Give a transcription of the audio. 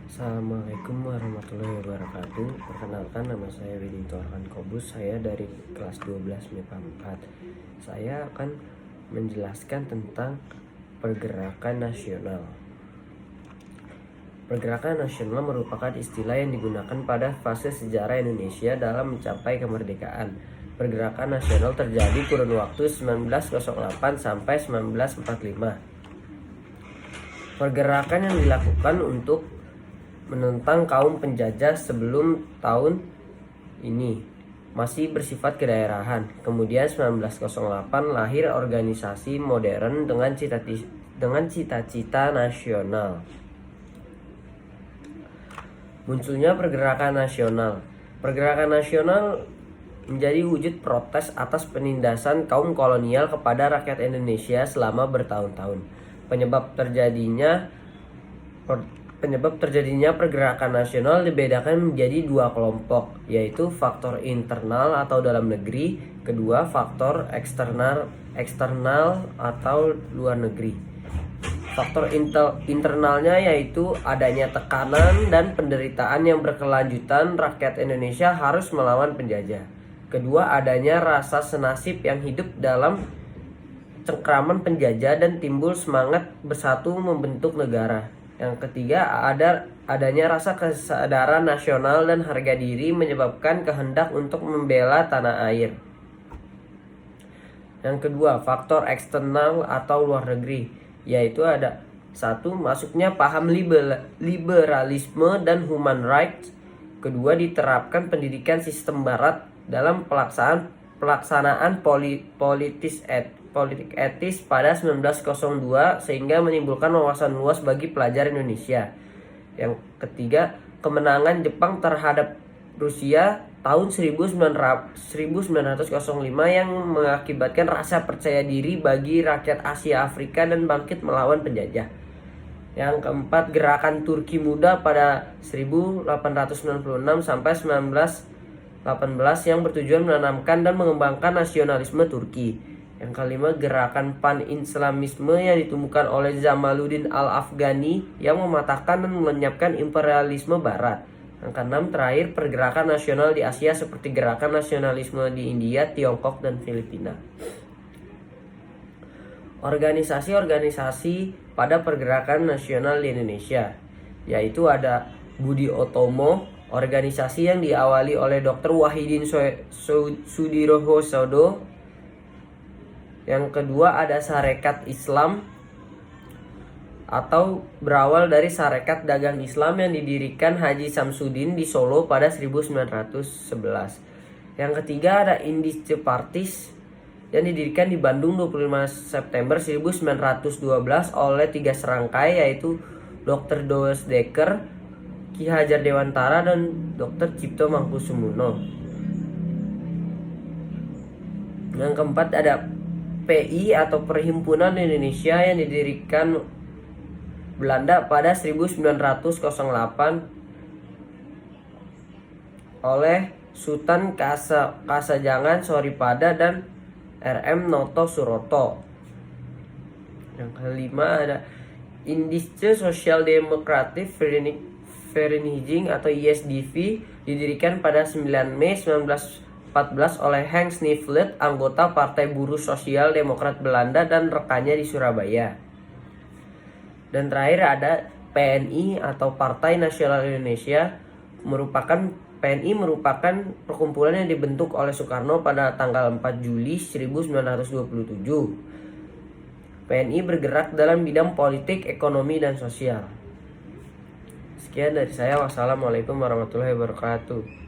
Assalamualaikum warahmatullahi wabarakatuh. Perkenalkan, nama saya Widinto Arkan Kobus. Saya dari kelas 12 MIPA 4. Saya akan menjelaskan tentang pergerakan nasional. Pergerakan nasional merupakan istilah yang digunakan pada fase sejarah Indonesia dalam mencapai kemerdekaan. Pergerakan nasional terjadi kurun waktu 1908 sampai 1945. Pergerakan yang dilakukan untuk menentang kaum penjajah sebelum tahun ini masih bersifat kedaerahan. Kemudian 1908 lahir organisasi modern dengan cita-cita nasional. Munculnya pergerakan nasional. Pergerakan nasional menjadi wujud protes atas penindasan kaum kolonial kepada rakyat Indonesia selama bertahun-tahun. Penyebab terjadinya pergerakan nasional dibedakan menjadi dua kelompok, yaitu faktor internal atau dalam negeri, kedua faktor eksternal atau luar negeri. Faktor internalnya yaitu adanya tekanan dan penderitaan yang berkelanjutan rakyat Indonesia harus melawan penjajah. Kedua, adanya rasa senasib yang hidup dalam cengkraman penjajah dan timbul semangat bersatu membentuk negara. Yang ketiga, adanya rasa kesadaran nasional dan harga diri menyebabkan kehendak untuk membela tanah air. Yang kedua, faktor eksternal atau luar negeri, yaitu ada satu, masuknya paham liberalisme dan human rights. Kedua, diterapkan pendidikan sistem barat dalam pelaksanaan politik etis pada 1902 sehingga menimbulkan wawasan luas bagi pelajar Indonesia. Yang ketiga, kemenangan Jepang terhadap Rusia tahun 1905 yang mengakibatkan rasa percaya diri bagi rakyat Asia Afrika dan bangkit melawan penjajah. Yang keempat, gerakan Turki Muda pada 1896 sampai 1918 yang bertujuan menanamkan dan mengembangkan nasionalisme Turki. Yang kelima, gerakan pan-islamisme yang ditumbuhkan oleh Jamaluddin Al-Afghani yang mematahkan dan melenyapkan imperialisme barat. Yang keenam, terakhir, pergerakan nasional di Asia seperti gerakan nasionalisme di India, Tiongkok, dan Filipina. Organisasi-organisasi pada pergerakan nasional di Indonesia, yaitu ada Budi Otomo, organisasi yang diawali oleh Dr. Wahidin Sudirohosodo. Yang kedua, ada Sarekat Islam atau berawal dari Sarekat Dagang Islam yang didirikan Haji Samsudin di Solo pada 1911. Yang ketiga, ada Indische Partis yang didirikan di Bandung 25 September 1912 oleh 3 serangkai, yaitu Dr. Does Dekker, Ki Hajar Dewantara, dan Dr. Cipto Mangkusumono. Yang keempat, ada PI atau Perhimpunan Indonesia yang didirikan Belanda pada 1908 oleh Sultan Kasajangan Soripada dan RM Noto Suroto. Yang kelima, ada Indische Sozialdemokratische Vereniging atau ISDV, didirikan pada 9 Mei 1914 oleh Henk Snifflet, anggota Partai Buruh Sosial Demokrat Belanda dan rekannya di Surabaya. Dan terakhir ada PNI atau Partai Nasional Indonesia. PNI merupakan perkumpulan yang dibentuk oleh Soekarno pada tanggal 4 Juli 1927. PNI bergerak dalam bidang politik, ekonomi, dan sosial. Sekian dari saya. Wassalamualaikum warahmatullahi wabarakatuh.